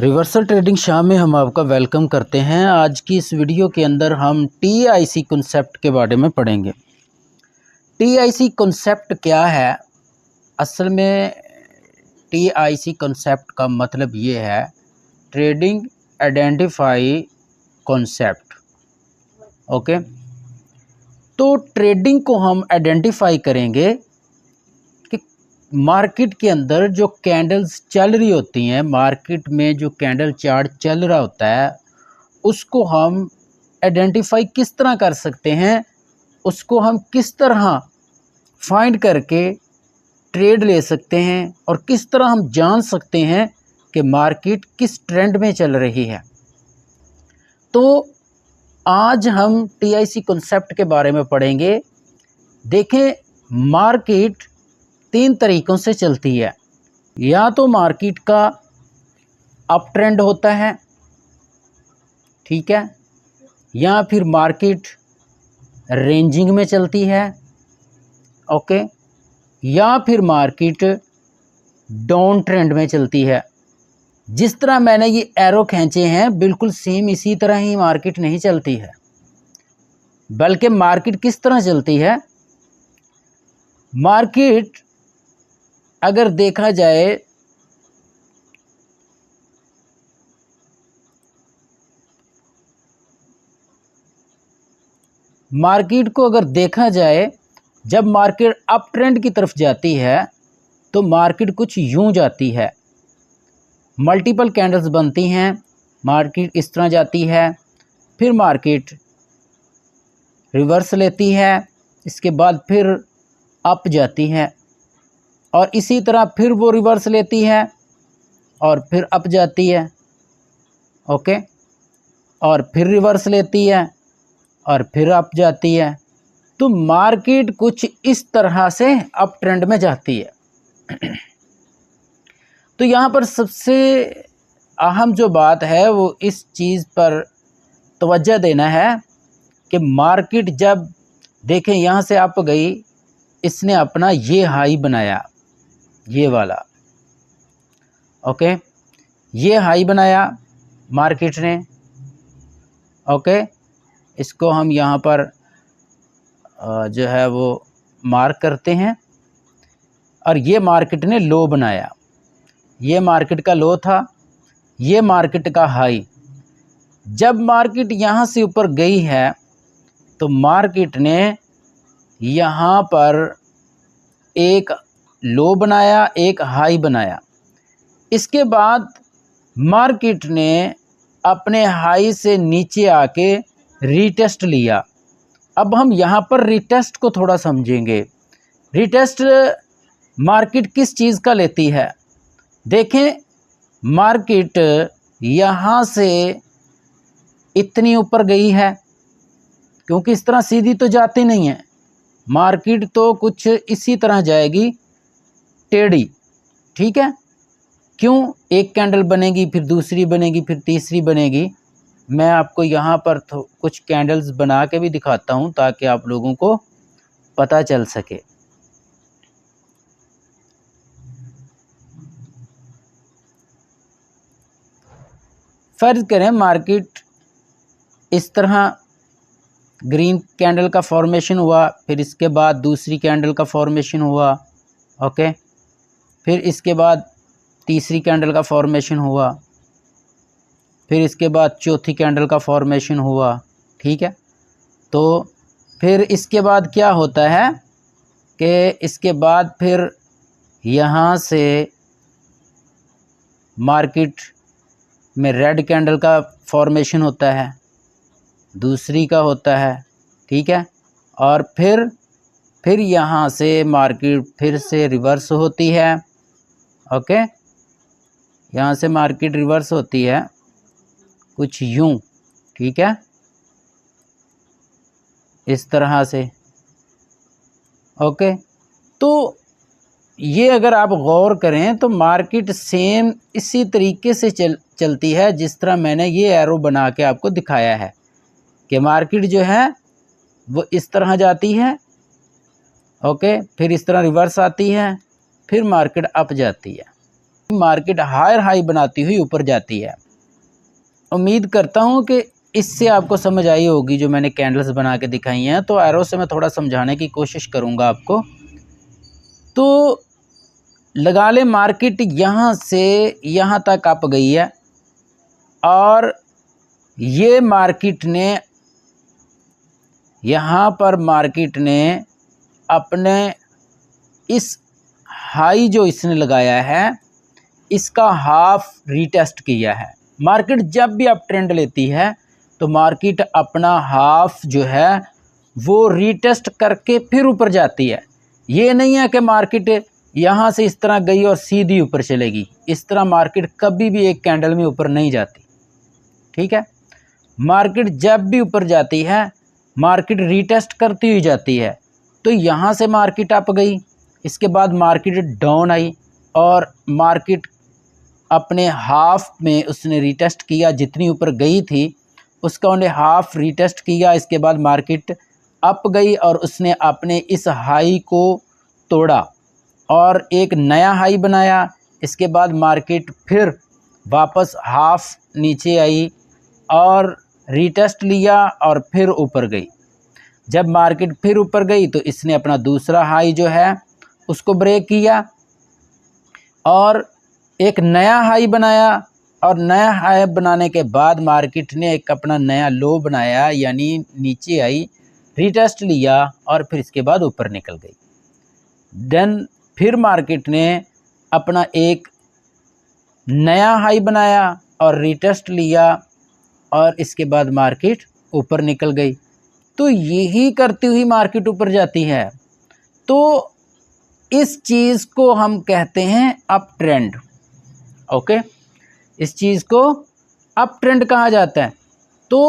Reversal trading शाम में हम आपका वेलकम करते हैं। आज की इस वीडियो के अंदर हम टीआईसी कॉन्सेप्ट के बारे में पढ़ेंगे। टीआईसी कॉन्सेप्ट क्या है? असल में टीआईसी कॉन्सेप्ट का मतलब ये है ट्रेडिंग आइडेंटिफाई कॉन्सेप्ट। ओके, तो ट्रेडिंग को हम आइडेंटिफाई करेंगे कि मार्केट के अंदर जो कैंडल्स चल रही होती हैं, मार्केट में जो कैंडल चार्ट चल रहा होता है, उसको हम आइडेंटिफाई किस तरह कर सकते हैं, उसको हम किस तरह फाइंड करके ट्रेड ले सकते हैं और किस तरह हम जान सकते हैं कि मार्केट किस ट्रेंड में चल रही है। तो आज हम टीआईसी कॉन्सेप्ट के बारे में पढ़ेंगे। देखें, मार्केट तीन तरीक़ों से चलती है। या तो मार्केट का अप ट्रेंड होता है, ठीक है, या फिर मार्केट रेंजिंग में चलती है, ओके, या फिर मार्केट डाउन ट्रेंड में चलती है। जिस तरह मैंने ये एरो खींचे हैं, बिल्कुल सेम इसी तरह ही मार्केट नहीं चलती है। बल्कि मार्केट किस तरह चलती है? मार्केट अगर देखा जाए जब मार्केट अप ट्रेंड की तरफ जाती है तो मार्केट कुछ यूं जाती है, मल्टीपल कैंडल्स बनती हैं, मार्केट इस तरह जाती है, फिर मार्केट रिवर्स लेती है, इसके बाद फिर अप जाती है, और इसी तरह फिर वो रिवर्स लेती है और फिर अप जाती है, ओके, और फिर रिवर्स लेती है और फिर अप जाती है। तो मार्केट कुछ इस तरह से अप ट्रेंड में जाती है। तो यहाँ पर सबसे अहम जो बात है वो इस चीज़ पर तवज्जो देना है कि मार्केट जब देखें यहाँ से अप गई, इसने अपना ये हाई बनाया, ये वाला, ओके, ये हाई बनाया मार्केट ने, ओके, इसको हम यहाँ पर जो है वो मार्क करते हैं, और ये मार्केट ने लो बनाया, ये मार्केट का लो था, ये मार्केट का हाई। जब मार्केट यहाँ से ऊपर गई है तो मार्केट ने यहाँ पर एक लो बनाया, एक हाई बनाया। इसके बाद मार्केट ने अपने हाई से नीचे आके रीटेस्ट लिया। अब हम यहाँ पर रीटेस्ट को थोड़ा समझेंगे। रीटेस्ट मार्केट किस चीज़ का लेती है? देखें, मार्केट यहाँ से इतनी ऊपर गई है, क्योंकि इस तरह सीधी तो जाती नहीं है, मार्केट तो कुछ इसी तरह जाएगी, टेढ़ी, ठीक है। क्यों? एक कैंडल बनेगी, फिर दूसरी बनेगी, फिर तीसरी बनेगी। मैं आपको यहाँ पर कुछ कैंडल्स बना के भी दिखाता हूँ ताकि आप लोगों को पता चल सके। फर्ज करें मार्केट इस तरह ग्रीन कैंडल का फॉर्मेशन हुआ, फिर इसके बाद दूसरी कैंडल का फॉर्मेशन हुआ, ओके, फिर इसके बाद तीसरी कैंडल का फॉर्मेशन हुआ, फिर इसके बाद चौथी कैंडल का फॉर्मेशन हुआ, ठीक है। तो फिर इसके बाद क्या होता है कि इसके बाद फिर यहाँ से मार्केट में रेड कैंडल का फॉर्मेशन होता है, दूसरी का होता है, ठीक है, और फिर यहाँ से मार्केट फिर से रिवर्स होती है, ओके, यहाँ से मार्केट रिवर्स होती है कुछ यूं, ठीक है, इस तरह से, ओके। तो ये अगर आप गौर करें तो मार्केट सेम इसी तरीके से चलती है जिस तरह मैंने ये एरो बना के आपको दिखाया है कि मार्केट जो है वो इस तरह जाती है, ओके, फिर इस तरह रिवर्स आती है, फिर मार्केट अप जाती है। मार्केट हायर हाई बनाती हुई ऊपर जाती है। उम्मीद करता हूँ कि इससे आपको समझ आई होगी जो मैंने कैंडल्स बना के दिखाई हैं। तो एरो से मैं थोड़ा समझाने की कोशिश करूँगा आपको। तो लगा ले मार्केट यहाँ से यहाँ तक अप गई है और ये मार्केट ने यहाँ पर मार्केट ने अपने इस हाई जो इसने लगाया है इसका हाफ रीटेस्ट किया है। मार्केट जब भी अप ट्रेंड लेती है तो मार्केट अपना हाफ जो है वो रीटेस्ट करके फिर ऊपर जाती है। ये नहीं है कि मार्केट यहाँ से इस तरह गई और सीधी ऊपर चलेगी। इस तरह मार्केट कभी भी एक कैंडल में ऊपर नहीं जाती। ठीक है, मार्केट जब भी ऊपर जाती है मार्केट रीटेस्ट करती हुई जाती है। तो यहाँ से मार्केट अप गई, इसके बाद मार्केट डाउन आई और मार्केट अपने हाफ में उसने रीटेस्ट किया, जितनी ऊपर गई थी उसका उन्हें हाफ रीटेस्ट किया। इसके बाद मार्केट अप गई और उसने अपने इस हाई को तोड़ा और एक नया हाई बनाया। इसके बाद मार्केट फिर वापस हाफ नीचे आई और रीटेस्ट लिया और फिर ऊपर गई। जब मार्केट फिर ऊपर गई तो इसने अपना दूसरा हाई जो है उसको ब्रेक किया और एक नया हाई बनाया और नया हाई बनाने के बाद मार्केट ने एक अपना नया लो बनाया, यानी नीचे आई, रीटेस्ट लिया और फिर इसके बाद ऊपर निकल गई। देन फिर मार्केट ने अपना एक नया हाई बनाया और रीटेस्ट लिया और इसके बाद मार्केट ऊपर निकल गई। तो यही करती हुई मार्केट ऊपर जाती है। तो इस चीज़ को हम कहते हैं अप ट्रेंड। ओके, इस चीज़ को अप ट्रेंड कहा जाता है। तो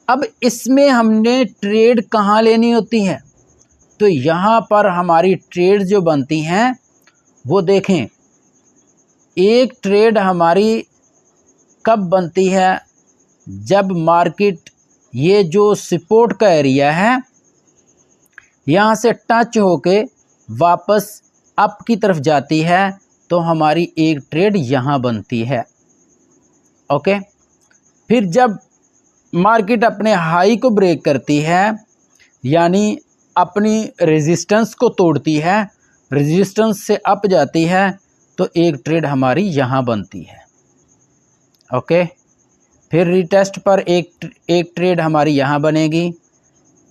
अब इसमें हमने ट्रेड कहाँ लेनी होती है? तो यहाँ पर हमारी ट्रेड जो बनती हैं वो देखें, एक ट्रेड हमारी कब बनती है? जब मार्केट ये जो सपोर्ट का एरिया है यहाँ से टच होके वापस अप की तरफ जाती है तो हमारी एक ट्रेड यहाँ बनती है। ओके, फिर जब मार्केट अपने हाई को ब्रेक करती है यानी अपनी रेजिस्टेंस को तोड़ती है, रेजिस्टेंस से अप जाती है, तो एक ट्रेड हमारी यहाँ बनती है। ओके, फिर रीटेस्ट पर एक ट्रेड हमारी यहाँ बनेगी,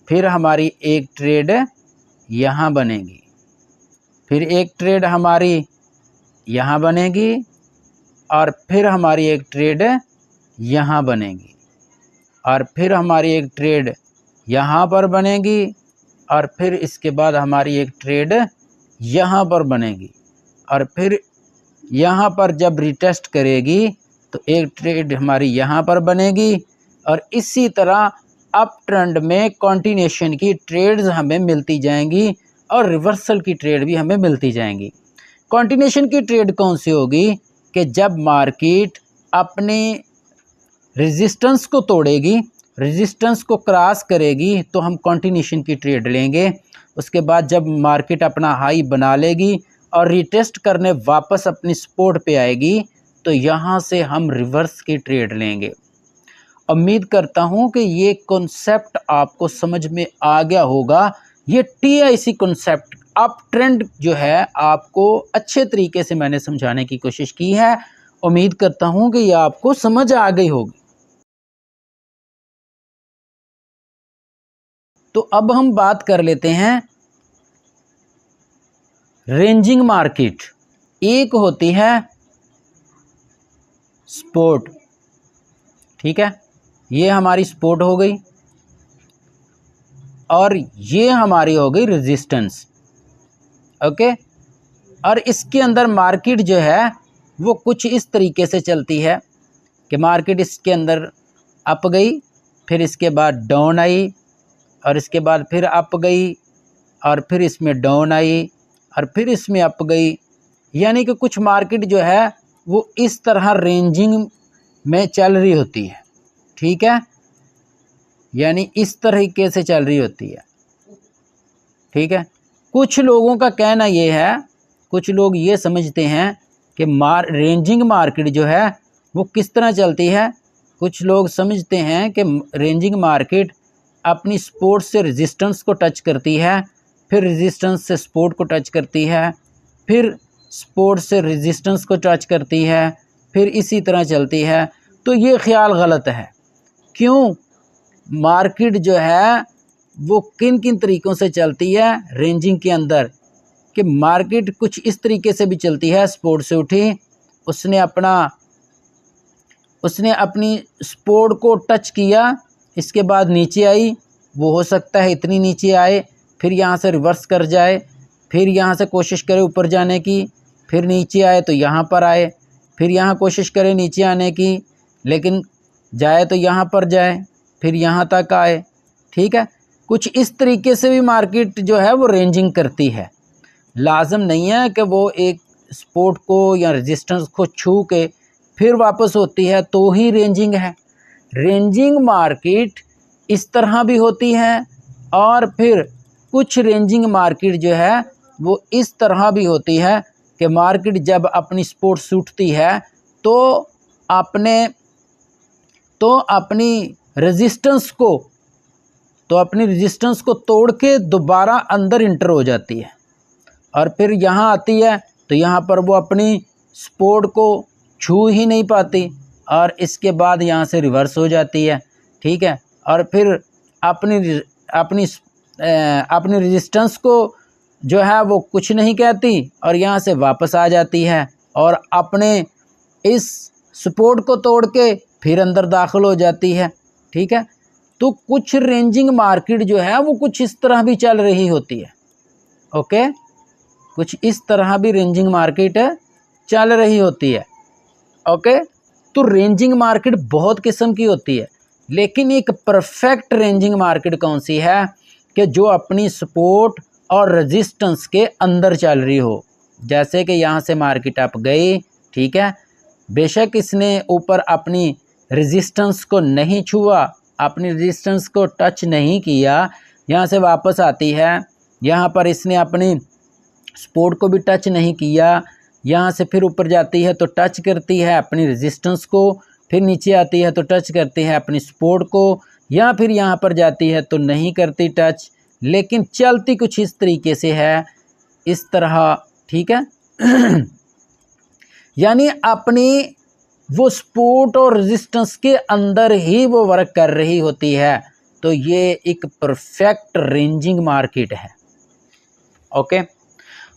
फिर हमारी एक ट्रेड यहाँ बनेगी, फिर एक ट्रेड हमारी यहाँ बनेगी और फिर हमारी एक ट्रेड यहाँ बनेगी और फिर हमारी एक ट्रेड यहाँ पर बनेगी और फिर इसके बाद हमारी एक ट्रेड यहाँ पर बनेगी और फिर यहाँ पर जब रिटेस्ट करेगी तो एक ट्रेड हमारी यहाँ पर बनेगी और इसी तरह अप ट्रेंड में कंटिन्यूएशन की ट्रेड्स हमें मिलती जाएंगी और रिवर्सल की ट्रेड भी हमें मिलती जाएंगी। कंटिन्यूएशन की ट्रेड कौन सी होगी कि जब मार्केट अपने रेजिस्टेंस को तोड़ेगी, रेजिस्टेंस को क्रॉस करेगी तो हम कंटिन्यूएशन की ट्रेड लेंगे। उसके बाद जब मार्केट अपना हाई बना लेगी और रिटेस्ट करने वापस अपनी सपोर्ट पे आएगी तो यहाँ से हम रिवर्स की ट्रेड लेंगे। उम्मीद करता हूँ कि ये कॉन्सेप्ट आपको समझ में आ गया होगा। ये TIC कॉन्सेप्ट अप ट्रेंड जो है आपको अच्छे तरीके से मैंने समझाने की कोशिश की है। उम्मीद करता हूँ कि ये आपको समझ आ गई होगी। तो अब हम बात कर लेते हैं रेंजिंग मार्केट। एक होती है सपोर्ट, ठीक है, ये हमारी सपोर्ट हो गई और ये हमारी हो गई रेजिस्टेंस। ओके, और इसके अंदर मार्केट जो है वो कुछ इस तरीके से चलती है कि मार्केट इसके अंदर अप गई, फिर इसके बाद डाउन आई और इसके बाद फिर अप गई और फिर इसमें डाउन आई और फिर इसमें अप गई। यानी कि कुछ मार्केट जो है वो इस तरह रेंजिंग में चल रही होती है। ठीक है, यानी इस तरीके से चल रही होती है। ठीक है, कुछ लोगों का कहना ये है, कुछ लोग ये समझते हैं कि रेंजिंग मार्केट जो है वो किस तरह चलती है। कुछ लोग समझते हैं कि रेंजिंग मार्केट अपनी सपोर्ट से रेजिस्टेंस को टच करती है, फिर रेजिस्टेंस से सपोर्ट को टच करती है, फिर सपोर्ट से रेजिस्टेंस को टच करती है, फिर इसी तरह चलती है। तो ये ख्याल गलत है। क्यों? मार्केट जो है वो किन किन तरीक़ों से चलती है रेंजिंग के अंदर, कि मार्केट कुछ इस तरीके से भी चलती है। सपोर्ट से उठी, उसने अपनी सपोर्ट को टच किया, इसके बाद नीचे आई, वो हो सकता है इतनी नीचे आए, फिर यहाँ से रिवर्स कर जाए, फिर यहाँ से कोशिश करे ऊपर जाने की, फिर नीचे आए तो यहाँ पर आए, फिर यहाँ कोशिश करे नीचे आने की, लेकिन जाए तो यहाँ पर जाए, फिर यहाँ तक आए। ठीक है, कुछ इस तरीके से भी मार्केट जो है वो रेंजिंग करती है। लाजम नहीं है कि वो एक सपोर्ट को या रेजिस्टेंस को छू के फिर वापस होती है तो ही रेंजिंग है। रेंजिंग मार्केट इस तरह भी होती है, और फिर कुछ रेंजिंग मार्केट जो है वो इस तरह भी होती है कि मार्केट जब अपनी सपोर्ट से उठती है तो अपनी रेजिस्टेंस को तोड़ के दोबारा अंदर इंटर हो जाती है, और फिर यहाँ आती है तो यहाँ पर वो अपनी सपोर्ट को छू ही नहीं पाती, और इसके बाद यहाँ से रिवर्स हो जाती है। ठीक है, और फिर अपनी रेजिस्टेंस को जो है वो कुछ नहीं कहती, और यहाँ से वापस आ जाती है, और अपने इस सपोर्ट को तोड़ के फिर अंदर दाखिल हो जाती है। ठीक है, तो कुछ रेंजिंग मार्केट जो है वो कुछ इस तरह भी चल रही होती है। ओके, कुछ इस तरह भी रेंजिंग मार्केट चल रही होती है। ओके, तो रेंजिंग मार्केट बहुत किस्म की होती है, लेकिन एक परफेक्ट रेंजिंग मार्केट कौन सी है कि जो अपनी सपोर्ट और रेजिस्टेंस के अंदर चल रही हो। जैसे कि यहाँ से मार्केट अप गई, ठीक है, बेशक इसने ऊपर अपनी रेजिस्टेंस को नहीं छुआ, अपनी रेजिस्टेंस को टच नहीं किया, यहाँ से वापस आती है, यहाँ पर इसने अपनी सपोर्ट को भी टच नहीं किया, यहाँ से फिर ऊपर जाती है तो टच करती है अपनी रेजिस्टेंस को, फिर नीचे आती है तो टच करती है अपनी सपोर्ट को, या फिर यहाँ पर जाती है तो नहीं करती टच, लेकिन चलती कुछ इस तरीके से है, इस तरह। ठीक है यानी अपनी वो सपोर्ट और रेजिस्टेंस के अंदर ही वो वर्क कर रही होती है। तो ये एक परफेक्ट रेंजिंग मार्केट है। ओके,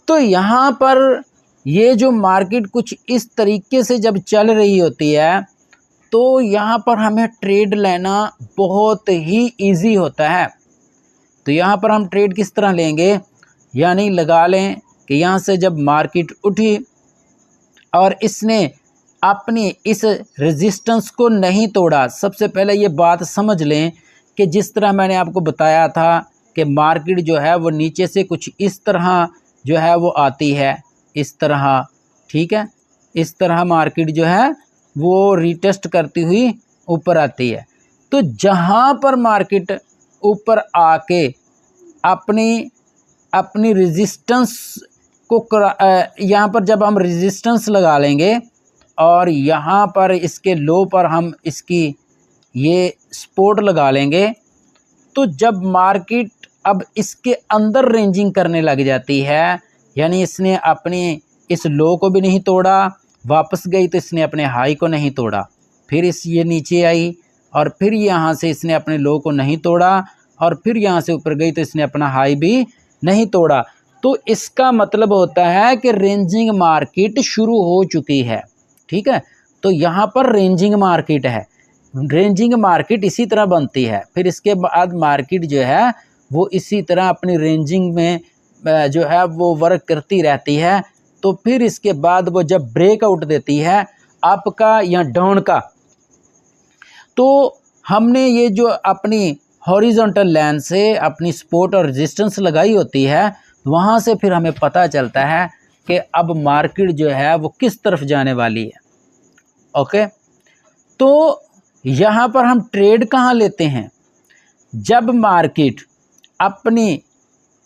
तो यहाँ पर ये जो मार्केट कुछ इस तरीके से जब चल रही होती है तो यहाँ पर हमें ट्रेड लेना बहुत ही इजी होता है। तो यहाँ पर हम ट्रेड किस तरह लेंगे, यानी लगा लें कि यहाँ से जब मार्केट उठी और इसने अपनी इस रेजिस्टेंस को नहीं तोड़ा। सबसे पहले ये बात समझ लें कि जिस तरह मैंने आपको बताया था कि मार्केट जो है वो नीचे से कुछ इस तरह जो है वो आती है, इस तरह। ठीक है, इस तरह मार्केट जो है वो रीटेस्ट करती हुई ऊपर आती है। तो जहाँ पर मार्केट ऊपर आके अपनी रेजिस्टेंस को यहाँ पर जब हम रेजिस्टेंस लगा लेंगे और यहाँ पर इसके लो पर हम इसकी ये सपोर्ट लगा लेंगे, तो जब मार्केट अब इसके अंदर रेंजिंग करने लग जाती है, यानी इसने अपनी इस लो को भी नहीं तोड़ा, वापस गई तो इसने अपने हाई को नहीं तोड़ा, फिर ये नीचे आई और फिर यहाँ से इसने अपने लो को नहीं तोड़ा और फिर यहाँ से ऊपर गई तो इसने अपना हाई भी नहीं तोड़ा, तो इसका मतलब होता है कि रेंजिंग मार्केट शुरू हो चुकी है। ठीक है, तो यहाँ पर रेंजिंग मार्केट है। रेंजिंग मार्केट इसी तरह बनती है, फिर इसके बाद मार्केट जो है वो इसी तरह अपनी रेंजिंग में जो है वो वर्क करती रहती है। तो फिर इसके बाद वो जब ब्रेकआउट देती है अप का या डाउन का, तो हमने ये जो अपनी हॉरिजॉन्टल लाइन से अपनी सपोर्ट और रेजिस्टेंस लगाई होती है, वहाँ से फिर हमें पता चलता है कि अब मार्केट जो है वो किस तरफ जाने वाली है। ओके, तो यहाँ पर हम ट्रेड कहाँ लेते हैं, जब मार्केट अपनी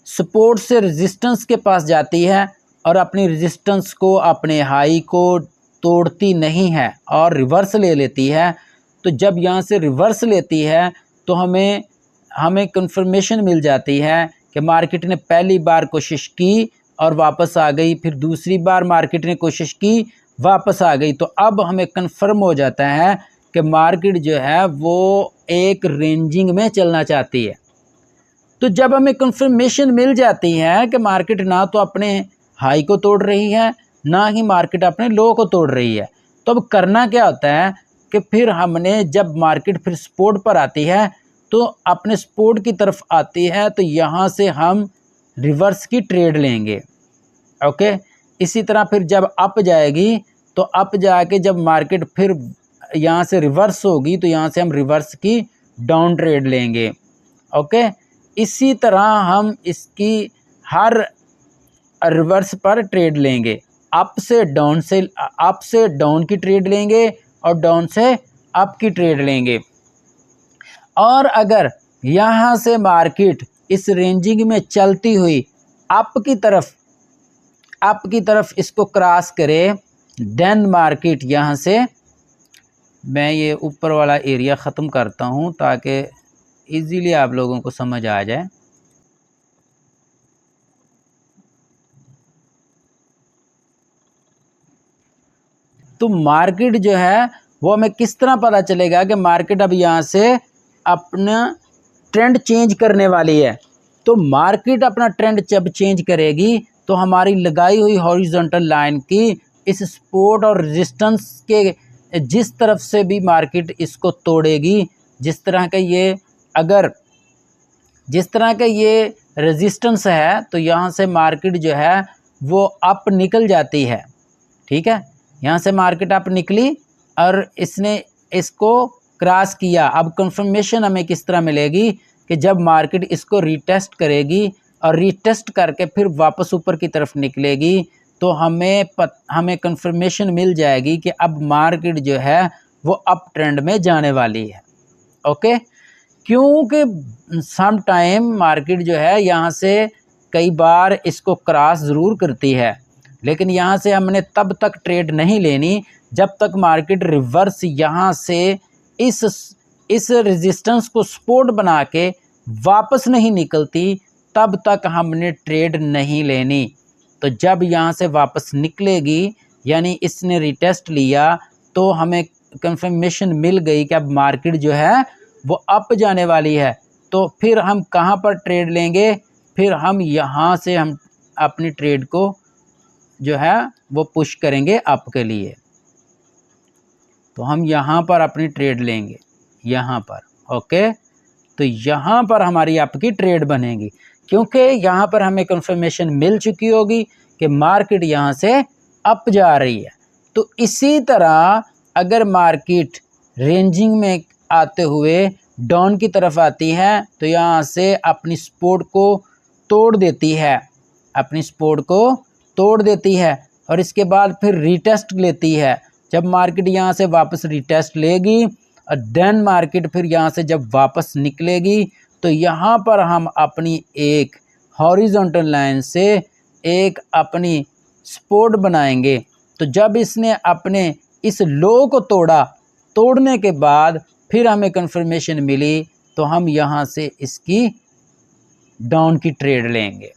सपोर्ट से रेजिस्टेंस के पास जाती है और अपनी रेजिस्टेंस को, अपने हाई को तोड़ती नहीं है और रिवर्स ले लेती है, तो जब यहाँ से रिवर्स लेती है तो हमें कंफर्मेशन मिल जाती है कि मार्केट ने पहली बार कोशिश की और वापस आ गई, फिर दूसरी बार मार्केट ने कोशिश की, वापस आ गई। तो अब हमें कंफर्म हो जाता है कि मार्केट जो है वो एक रेंजिंग में चलना चाहती है। तो जब हमें कंफर्मेशन मिल जाती है कि मार्केट ना तो अपने हाई को तोड़ रही है, ना ही मार्केट अपने लो को तोड़ रही है, तो अब करना क्या होता है कि फिर हमने, जब मार्केट फिर सपोर्ट पर आती है तो अपने सपोर्ट की तरफ आती है, तो यहाँ से हम रिवर्स की ट्रेड लेंगे। ओके, इसी तरह फिर जब अप जाएगी तो अप जाके जब मार्केट फिर यहाँ से रिवर्स होगी तो यहाँ से हम रिवर्स की डाउन ट्रेड लेंगे। ओके, इसी तरह हम इसकी हर रिवर्स पर ट्रेड लेंगे। अप से डाउन की ट्रेड लेंगे और डाउन से अप की ट्रेड लेंगे। और अगर यहाँ से मार्केट इस रेंजिंग में चलती हुई अप की तरफ इसको क्रॉस करे, देन मार्केट यहाँ से, मैं ये ऊपर वाला एरिया ख़त्म करता हूँ ताकि इजीली आप लोगों को समझ आ जाए। तो मार्केट जो है वो हमें किस तरह पता चलेगा कि मार्केट अब यहाँ से अपना ट्रेंड चेंज करने वाली है। तो मार्केट अपना ट्रेंड जब चेंज करेगी तो हमारी लगाई हुई हॉरिजॉन्टल लाइन की इस सपोर्ट और रेजिस्टेंस के जिस तरफ से भी मार्केट इसको तोड़ेगी, जिस तरह का ये रेजिस्टेंस है, तो यहाँ से मार्केट जो है वो अप निकल जाती है। ठीक है, यहाँ से मार्केट अप निकली और इसने इसको क्रॉस किया। अब कंफर्मेशन हमें किस तरह मिलेगी कि जब मार्केट इसको रीटेस्ट करेगी और रीटेस्ट करके फिर वापस ऊपर की तरफ निकलेगी, तो हमें कंफर्मेशन मिल जाएगी कि अब मार्केट जो है वो अप ट्रेंड में जाने वाली है। ओके, क्योंकि सम टाइम मार्केट जो है यहाँ से कई बार इसको क्रॉस ज़रूर करती है, लेकिन यहाँ से हमने तब तक ट्रेड नहीं लेनी जब तक मार्केट रिवर्स यहाँ से इस रेजिस्टेंस को सपोर्ट बना के वापस नहीं निकलती, तब तक हमने ट्रेड नहीं लेनी। तो जब यहाँ से वापस निकलेगी, यानी इसने रिटेस्ट लिया, तो हमें कंफर्मेशन मिल गई कि अब मार्केट जो है वो अप जाने वाली है। तो फिर हम कहाँ पर ट्रेड लेंगे? फिर हम यहाँ से हम अपनी ट्रेड को जो है वो पुश करेंगे अप के लिए। तो हम यहाँ पर अपनी ट्रेड लेंगे, यहाँ पर। ओके, तो यहाँ पर हमारी अप की ट्रेड बनेगी, क्योंकि यहाँ पर हमें कंफर्मेशन मिल चुकी होगी कि मार्केट यहाँ से अप जा रही है। तो इसी तरह अगर मार्केट रेंजिंग में आते हुए डाउन की तरफ आती है, तो यहाँ से अपनी सपोर्ट को तोड़ देती है, और इसके बाद फिर रीटेस्ट लेती है। जब मार्केट यहाँ से वापस रीटेस्ट लेगी और देन मार्केट फिर यहाँ से जब वापस निकलेगी, तो यहाँ पर हम अपनी एक हॉरिजॉन्टल लाइन से एक अपनी सपोर्ट बनाएंगे। तो जब इसने अपने इस लो को तोड़ने के बाद फिर हमें कंफर्मेशन मिली, तो हम यहाँ से इसकी डाउन की ट्रेड लेंगे।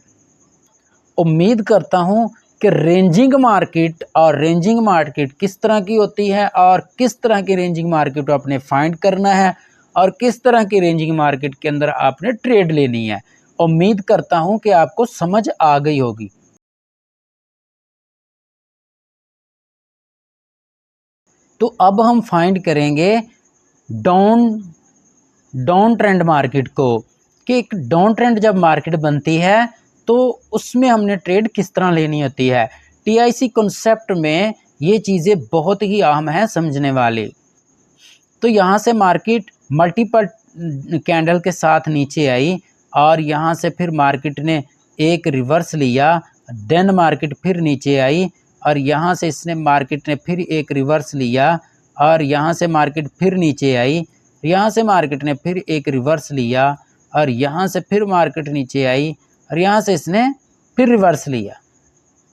उम्मीद करता हूँ कि रेंजिंग मार्केट किस तरह की होती है और किस तरह की रेंजिंग मार्केट को आपने फाइंड करना है और किस तरह की रेंजिंग मार्केट के अंदर आपने ट्रेड लेनी है। उम्मीद करता हूं कि आपको समझ आ गई होगी। तो अब हम फाइंड करेंगे डाउन ट्रेंड मार्केट को, कि एक डाउन ट्रेंड जब मार्केट बनती है तो उसमें हमने ट्रेड किस तरह लेनी होती है। टीआईसी कॉन्सेप्ट में ये चीज़ें बहुत ही अहम है समझने वाली। तो यहाँ से मार्केट मल्टीपल कैंडल के साथ नीचे आई और यहाँ से फिर मार्केट ने एक रिवर्स लिया, देन मार्केट फिर नीचे आई और यहाँ से इसने मार्केट ने फिर एक रिवर्स लिया और यहाँ से मार्केट फिर नीचे आई, यहाँ से मार्केट ने फिर एक रिवर्स लिया और यहाँ से फिर मार्केट नीचे आई और यहाँ से इसने फिर रिवर्स लिया।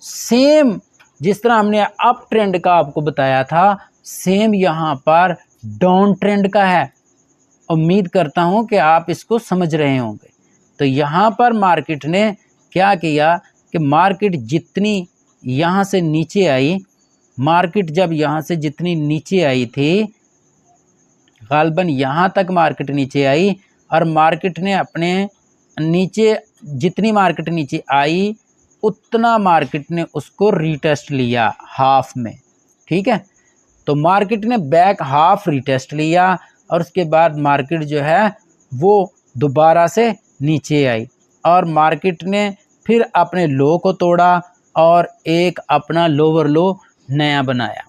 सेम जिस तरह हमने अप ट्रेंड का आपको बताया था, सेम यहाँ पर डाउन ट्रेंड का है। उम्मीद करता हूँ कि आप इसको समझ रहे होंगे। तो यहाँ पर मार्केट ने क्या किया कि मार्केट जितनी यहाँ से नीचे आई, मार्केट जब यहाँ से जितनी नीचे आई थी, गालबन यहाँ तक मार्केट नीचे आई, और मार्केट ने अपने नीचे जितनी मार्केट नीचे आई उतना मार्केट ने उसको रीटेस्ट लिया हाफ में। ठीक है, तो मार्केट ने बैक हाफ रीटेस्ट लिया और उसके बाद मार्केट जो है वो दोबारा से नीचे आई और मार्केट ने फिर अपने लो को तोड़ा और एक अपना लोअर लो नया बनाया।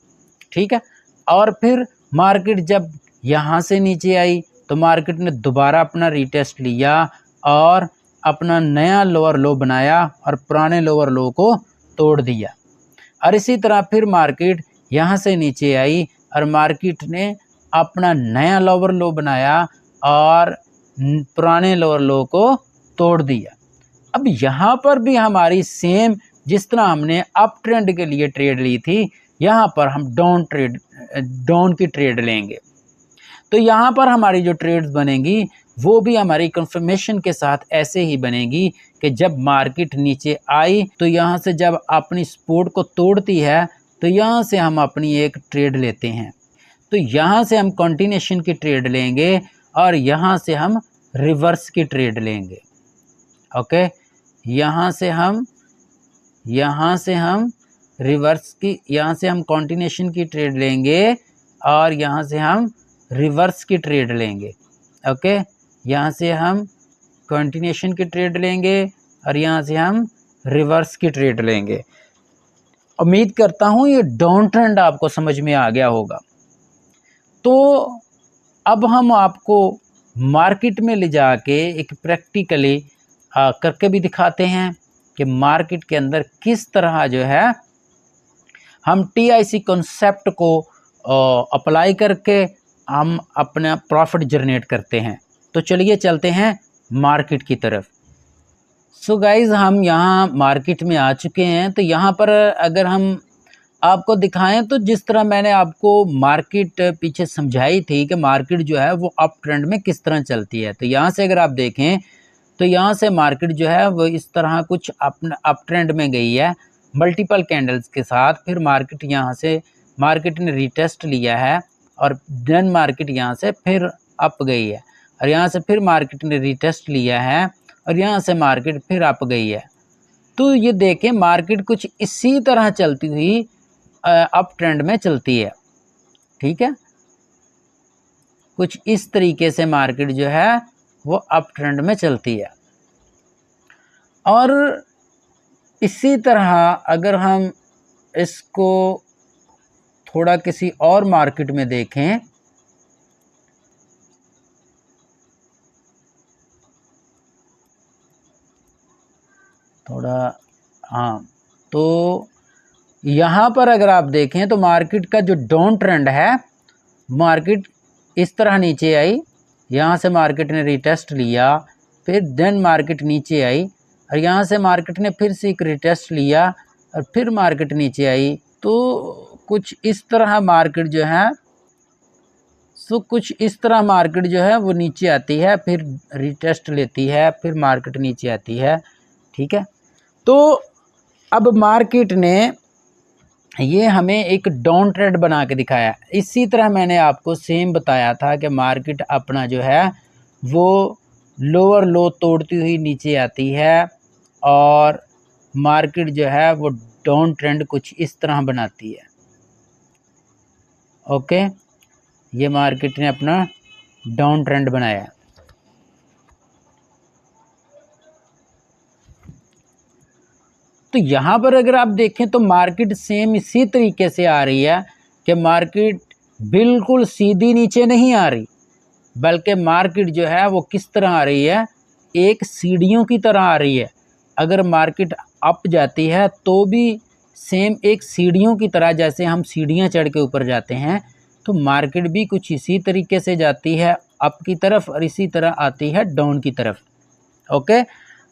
ठीक है, और फिर मार्केट जब यहाँ से नीचे आई तो मार्केट ने दोबारा अपना रीटेस्ट लिया और अपना नया लोअर लो बनाया और पुराने लोअर लो को तोड़ दिया। और इसी तरह फिर मार्केट यहाँ से नीचे आई और मार्केट ने अपना नया लोअर लो बनाया और पुराने लोअर लो को तोड़ दिया। अब यहाँ पर भी हमारी सेम जिस तरह हमने अप ट्रेंड के लिए ट्रेड ली थी, यहाँ पर हम डाउन की ट्रेड लेंगे। तो यहाँ पर हमारी जो ट्रेड्स बनेंगी वो भी हमारी कंफर्मेशन के साथ ऐसे ही बनेगी कि जब मार्केट नीचे आई तो यहाँ से जब अपनी सपोर्ट को तोड़ती है तो यहाँ से हम अपनी एक ट्रेड लेते हैं। तो यहाँ से हम कंटिन्यूएशन की ट्रेड लेंगे और यहाँ से हम रिवर्स की ट्रेड लेंगे। ओके, यहाँ से हम रिवर्स की, यहाँ से हम कंटिन्यूएशन की ट्रेड लेंगे और यहाँ से हम रिवर्स की ट्रेड लेंगे। ओके, यहाँ से हम कंटिन्यूएशन की ट्रेड लेंगे और यहाँ से हम रिवर्स की ट्रेड लेंगे। उम्मीद करता हूँ ये डाउन ट्रेंड आपको समझ में आ गया होगा। तो अब हम आपको मार्केट में ले जाके एक प्रैक्टिकली करके भी दिखाते हैं कि मार्केट के अंदर किस तरह जो है हम TIC कॉन्सेप्ट को अप्लाई करके हम अपना प्रॉफिट जनरेट करते हैं। तो चलिए चलते हैं मार्केट की तरफ। सो गाइज़, हम यहाँ मार्केट में आ चुके हैं। तो यहाँ पर अगर हम आपको दिखाएं तो जिस तरह मैंने आपको मार्केट पीछे समझाई थी कि मार्केट जो है वो अप ट्रेंड में किस तरह चलती है, तो यहाँ से अगर आप देखें तो यहाँ से मार्केट जो है वो इस तरह कुछ अपना अप ट्रेंड में गई है मल्टीपल कैंडल्स के साथ। फिर मार्केट यहाँ से मार्केट ने रीटेस्ट लिया है और देन मार्केट यहाँ से फिर अप गई है और यहाँ से फिर मार्केट ने रीटेस्ट लिया है और यहाँ से मार्केट फिर अप गई है। तो ये देखें मार्केट कुछ इसी तरह चलती हुई अप ट्रेंड में चलती है। ठीक है, कुछ इस तरीके से मार्केट जो है वो अप ट्रेंड में चलती है। और इसी तरह अगर हम इसको थोड़ा किसी और मार्केट में देखें थोड़ा, हाँ, तो यहाँ पर अगर आप देखें तो मार्केट का जो डाउन ट्रेंड है, मार्केट इस तरह नीचे आई, यहाँ से मार्केट ने रीटेस्ट लिया, फिर देन मार्केट नीचे आई और यहाँ से मार्केट ने फिर से एक रीटेस्ट लिया और फिर मार्केट नीचे आई। तो कुछ इस तरह मार्केट जो है कुछ इस तरह मार्केट जो है वो नीचे आती है, फिर रीटेस्ट लेती है, फिर मार्केट नीचे आती है। ठीक है, तो अब मार्केट ने ये हमें एक डाउन ट्रेंड बना के दिखाया। इसी तरह मैंने आपको सेम बताया था कि मार्केट अपना जो है वो लोअर लो तोड़ती हुई नीचे आती है और मार्केट जो है वो डाउन ट्रेंड कुछ इस तरह बनाती है। ओके, ये मार्केट ने अपना डाउन ट्रेंड बनाया। तो यहाँ पर अगर आप देखें तो मार्केट सेम इसी तरीके से आ रही है कि मार्केट बिल्कुल सीधी नीचे नहीं आ रही, बल्कि मार्केट जो है वो किस तरह आ रही है, एक सीढ़ियों की तरह आ रही है। अगर मार्केट अप जाती है तो भी सेम एक सीढ़ियों की तरह, जैसे हम सीढ़ियाँ चढ़ के ऊपर जाते हैं, तो मार्केट भी कुछ इसी तरीके से जाती है अप की तरफ और इसी तरह आती है डाउन की तरफ। ओके,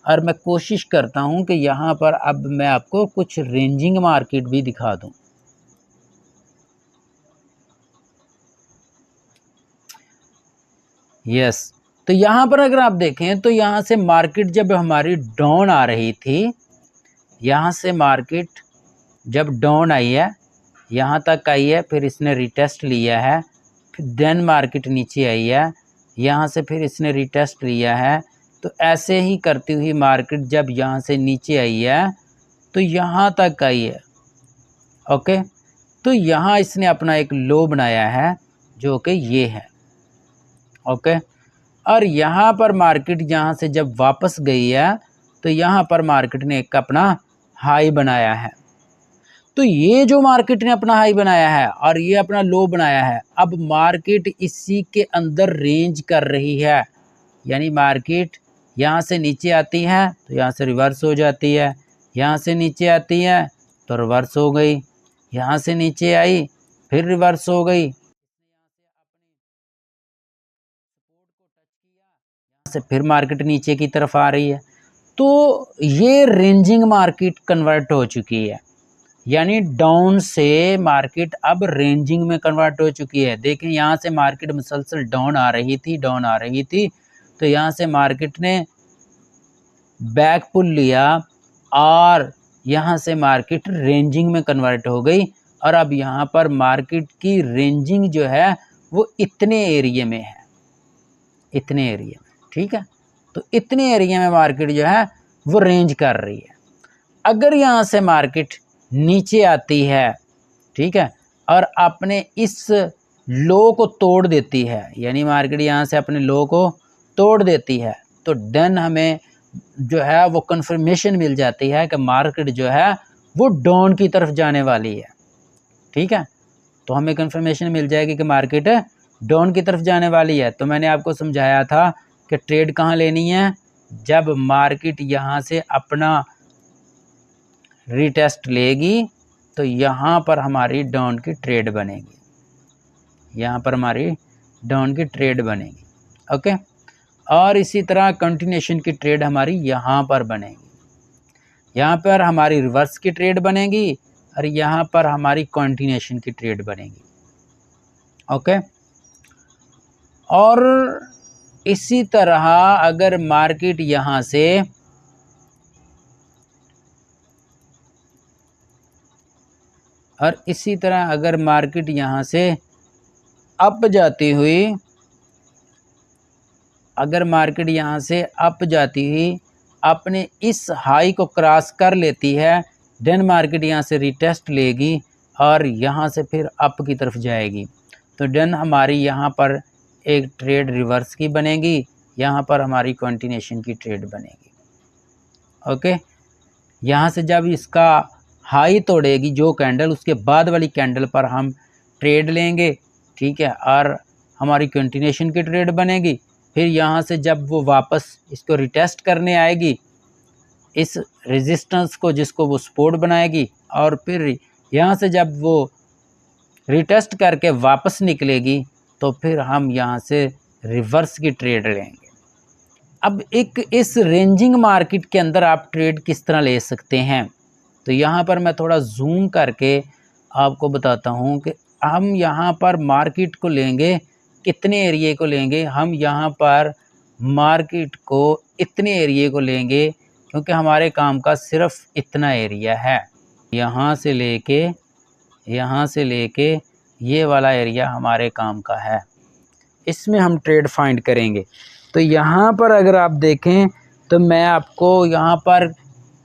और मैं कोशिश करता हूं कि यहाँ पर अब मैं आपको कुछ रेंजिंग मार्केट भी दिखा दूं। यस, तो यहाँ पर अगर आप देखें तो यहाँ से मार्केट जब हमारी डाउन आ रही थी, यहाँ से मार्केट जब डाउन आई है, यहाँ तक आई है, फिर इसने रिटेस्ट लिया है, फिर देन मार्केट नीचे आई है, यहाँ से फिर इसने रिटेस्ट लिया है। तो ऐसे ही करती हुई मार्केट जब यहाँ से नीचे आई है तो यहाँ तक आई है। ओके, तो यहाँ इसने अपना एक लो बनाया है जो कि ये है। ओके, और यहाँ पर मार्केट यहाँ से जब वापस गई है तो यहाँ पर मार्केट ने एक अपना हाई बनाया है। तो ये जो मार्केट ने अपना हाई बनाया है और ये अपना लो बनाया है, अब मार्केट इसी के अंदर रेंज कर रही है। यानी मार्केट यहाँ से नीचे आती है तो यहाँ से रिवर्स हो जाती है, यहाँ से नीचे आती है तो रिवर्स हो गई, यहाँ से नीचे आई फिर रिवर्स हो गई, से फिर मार्केट नीचे की तरफ आ रही है। तो ये रेंजिंग मार्केट कन्वर्ट हो चुकी है, यानी डाउन से मार्केट अब रेंजिंग में कन्वर्ट हो चुकी है। देखें यहाँ से मार्केट मुसलसल डाउन आ रही थी, तो यहाँ से मार्केट ने बैक पुल लिया और यहाँ से मार्केट रेंजिंग में कन्वर्ट हो गई। और अब यहाँ पर मार्केट की रेंजिंग जो है वो इतने एरिया में है, इतने एरिया में, ठीक है। तो इतने एरिया में मार्केट जो है वो रेंज कर रही है। अगर यहाँ से मार्केट नीचे आती है, ठीक है, और अपने इस लो को तोड़ देती है, यानी मार्केट यहाँ से अपने लो को तोड़ देती है, तो देन हमें जो है वो कंफर्मेशन मिल जाती है कि मार्केट जो है वो डाउन की तरफ जाने वाली है, ठीक है। तो हमें कंफर्मेशन मिल जाएगी कि मार्केट डाउन की तरफ जाने वाली है। तो मैंने आपको समझाया था कि ट्रेड कहाँ लेनी है, जब मार्केट यहाँ से अपना रीटेस्ट लेगी तो यहाँ पर हमारी डाउन की ट्रेड बनेगी, यहाँ पर हमारी डाउन की ट्रेड बनेगी। ओके, और इसी तरह कंटिन्यूएशन की ट्रेड हमारी यहाँ पर बनेगी, यहाँ पर हमारी रिवर्स की ट्रेड बनेगी और यहाँ पर हमारी कंटिन्यूएशन की ट्रेड बनेगी। ओके, और इसी तरह अगर मार्केट यहाँ से अगर मार्केट यहाँ से अप जाती हुई, अगर मार्केट यहाँ से अप जाती हुई अपने इस हाई को क्रॉस कर लेती है, देन मार्केट यहाँ से रिटेस्ट लेगी और यहाँ से फिर अप की तरफ जाएगी। तो देन हमारी यहाँ पर एक ट्रेड रिवर्स की बनेगी, यहाँ पर हमारी कंटिन्यूएशन की ट्रेड बनेगी। ओके, यहाँ से जब इसका हाई तोड़ेगी जो कैंडल, उसके बाद वाली कैंडल पर हम ट्रेड लेंगे, ठीक है, और हमारी कंटिन्यूएशन की ट्रेड बनेगी। फिर यहाँ से जब वो वापस इसको रिटेस्ट करने आएगी, इस रेजिस्टेंस को जिसको वो सपोर्ट बनाएगी, और फिर यहाँ से जब वो रिटेस्ट करके वापस निकलेगी तो फिर हम यहाँ से रिवर्स की ट्रेड लेंगे। अब एक इस रेंजिंग मार्केट के अंदर आप ट्रेड किस तरह ले सकते हैं, तो यहाँ पर मैं थोड़ा जूम करके आपको बताता हूँ कि हम यहाँ पर मार्केट को लेंगे, कितने एरिए को लेंगे। हम यहाँ पर मार्केट को इतने एरिए को लेंगे क्योंकि हमारे काम का सिर्फ इतना एरिया है, यहाँ से लेके ये वाला एरिया हमारे काम का है, इसमें हम ट्रेड फाइंड करेंगे। तो यहाँ पर अगर आप देखें तो मैं आपको यहाँ पर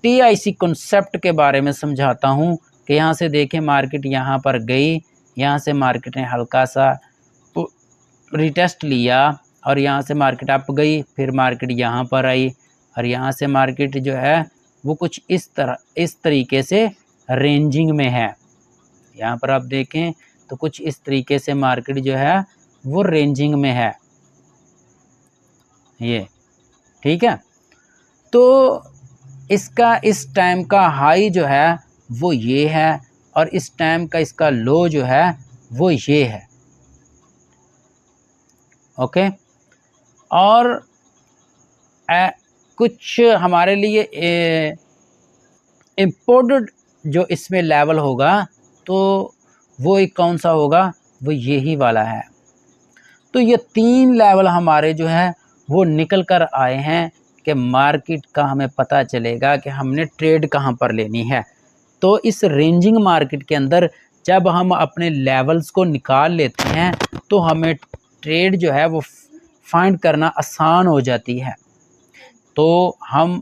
TIC कॉन्सेप्ट के बारे में समझाता हूँ कि यहाँ से देखें मार्केट यहाँ पर गई, यहाँ से मार्केट ने हल्का सा रिटेस्ट लिया और यहाँ से मार्केट अप गई, फिर मार्केट यहाँ पर आई और यहाँ से मार्केट जो है वो कुछ इस तरीके से रेंजिंग में है। यहाँ पर आप देखें तो कुछ इस तरीके से मार्केट जो है वो रेंजिंग में है, ये ठीक है। तो इसका इस टाइम का हाई जो है वो ये है और इस टाइम का इसका लो जो है वो ये है। ओके, और कुछ हमारे लिए इम्पोर्टेंट जो इसमें लेवल होगा तो वो एक कौन सा होगा, वो यही वाला है। तो ये 3 लेवल हमारे जो है वो निकल कर आए हैं कि मार्केट का हमें पता चलेगा कि हमने ट्रेड कहाँ पर लेनी है। तो इस रेंजिंग मार्केट के अंदर जब हम अपने लेवल्स को निकाल लेते हैं तो हमें ट्रेड जो है वो फाइंड करना आसान हो जाती है। तो हम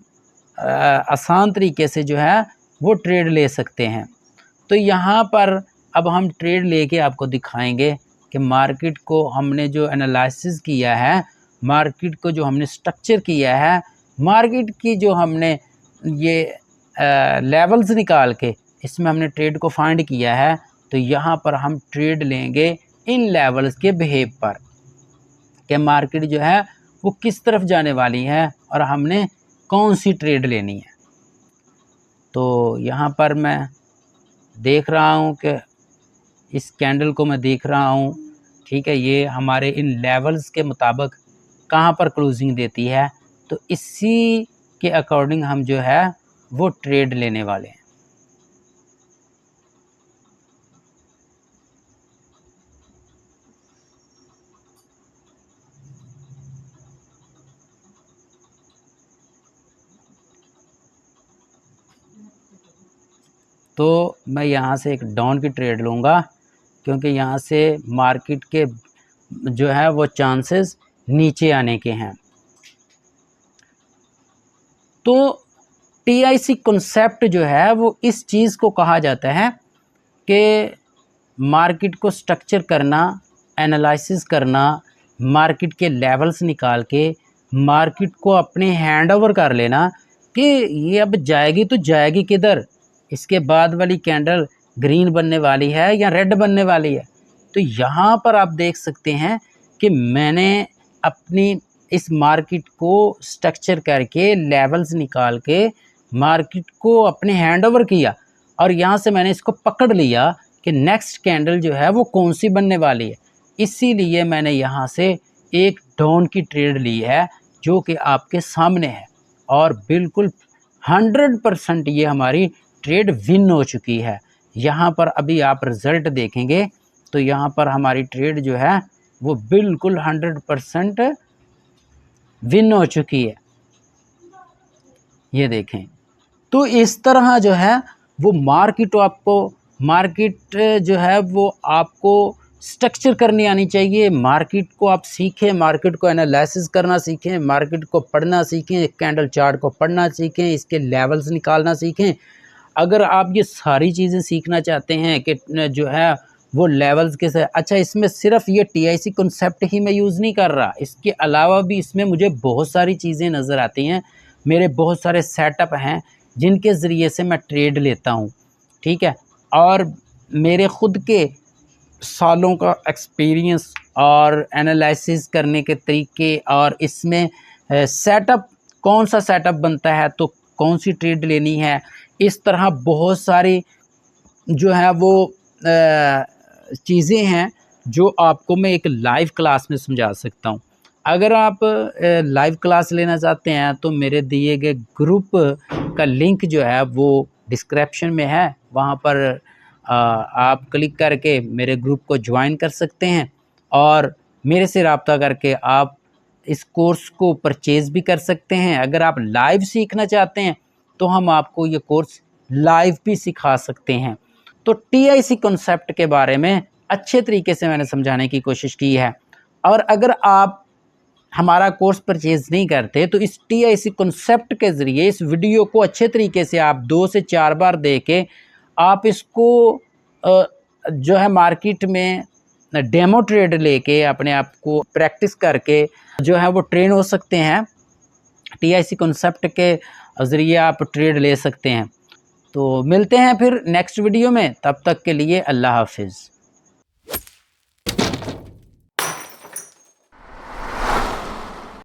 आसान तरीके से जो है वो ट्रेड ले सकते हैं। तो यहाँ पर अब हम ट्रेड लेके आपको दिखाएंगे कि मार्केट को हमने जो एनालिसिस किया है, मार्केट को जो हमने स्ट्रक्चर किया है, मार्केट की जो हमने ये लेवल्स निकाल के इसमें हमने ट्रेड को फाइंड किया है, तो यहाँ पर हम ट्रेड लेंगे इन लेवल्स के बिहेव पर कि मार्केट जो है वो किस तरफ जाने वाली है और हमने कौन सी ट्रेड लेनी है। तो यहाँ पर मैं देख रहा हूँ कि इस कैंडल को मैं देख रहा हूँ, ठीक है, ये हमारे इन लेवल्स के मुताबिक कहाँ पर क्लोजिंग देती है, तो इसी के अकॉर्डिंग हम जो है वो ट्रेड लेने वाले हैं। तो मैं यहाँ से एक डाउन की ट्रेड लूँगा क्योंकि यहाँ से मार्केट के जो है वो चांसेस नीचे आने के हैं। तो टीआईसी कॉन्सेप्ट जो है वो इस चीज़ को कहा जाता है कि मार्केट को स्ट्रक्चर करना, एनालिसिस करना, मार्केट के लेवल्स निकाल के मार्केट को अपने हैंड ओवर कर लेना कि ये अब जाएगी तो जाएगी किधर, इसके बाद वाली कैंडल ग्रीन बनने वाली है या रेड बनने वाली है। तो यहाँ पर आप देख सकते हैं कि मैंने अपनी इस मार्केट को स्ट्रक्चर करके लेवल्स निकाल के मार्केट को अपने हैंड ओवर किया और यहाँ से मैंने इसको पकड़ लिया कि नेक्स्ट कैंडल जो है वो कौन सी बनने वाली है। इसीलिए मैंने यहाँ से एक डाउन की ट्रेड ली है जो कि आपके सामने है और बिल्कुल 100% ये हमारी ट्रेड विन हो चुकी है। यहाँ पर अभी आप रिज़ल्ट देखेंगे तो यहाँ पर हमारी ट्रेड जो है वो बिल्कुल 100% विन हो चुकी है, ये देखें। तो इस तरह जो है वो मार्केट जो है वो आपको स्ट्रक्चर करनी आनी चाहिए। मार्केट को आप सीखें, मार्केट को एनालिसिस करना सीखें, मार्केट को पढ़ना सीखें, कैंडल चार्ट को पढ़ना सीखें, इसके लेवल्स निकालना सीखें। अगर आप ये सारी चीज़ें सीखना चाहते हैं कि जो है वो लेवल्स के से अच्छा, इसमें सिर्फ ये टीआईसी कॉन्सेप्ट ही मैं यूज़ नहीं कर रहा, इसके अलावा भी इसमें मुझे बहुत सारी चीज़ें नज़र आती हैं। मेरे बहुत सारे सेटअप हैं जिनके ज़रिए से मैं ट्रेड लेता हूँ, ठीक है, और मेरे ख़ुद के सालों का एक्सपीरियंस और एनालिसिस करने के तरीके और इसमें सेटअप कौन सा सेटअप बनता है तो कौन सी ट्रेड लेनी है, इस तरह बहुत सारी जो है वो चीज़ें हैं जो आपको मैं एक लाइव क्लास में समझा सकता हूँ। अगर आप लाइव क्लास लेना चाहते हैं तो मेरे दिए गए ग्रुप का लिंक जो है वो डिस्क्रिप्शन में है, वहाँ पर आप क्लिक करके मेरे ग्रुप को ज्वाइन कर सकते हैं और मेरे से रब्ता करके आप इस कोर्स को परचेज़ भी कर सकते हैं। अगर आप लाइव सीखना चाहते हैं तो हम आपको ये कोर्स लाइव भी सिखा सकते हैं। तो टीआईसी कॉन्सेप्ट के बारे में अच्छे तरीके से मैंने समझाने की कोशिश की है। और अगर आप हमारा कोर्स परचेज़ नहीं करते तो इस टीआईसी कॉन्सेप्ट के ज़रिए इस वीडियो को अच्छे तरीके से आप 2 से 4 बार देख के आप इसको जो है मार्केट में डेमो ट्रेड लेके अपने आप को प्रैक्टिस करके जो है वो ट्रेन हो सकते हैं। टीआईसी कॉन्सेप्ट के ज़रिए आप ट्रेड ले सकते हैं। तो मिलते हैं फिर नेक्स्ट वीडियो में, तब तक के लिए अल्लाह हाफिज़।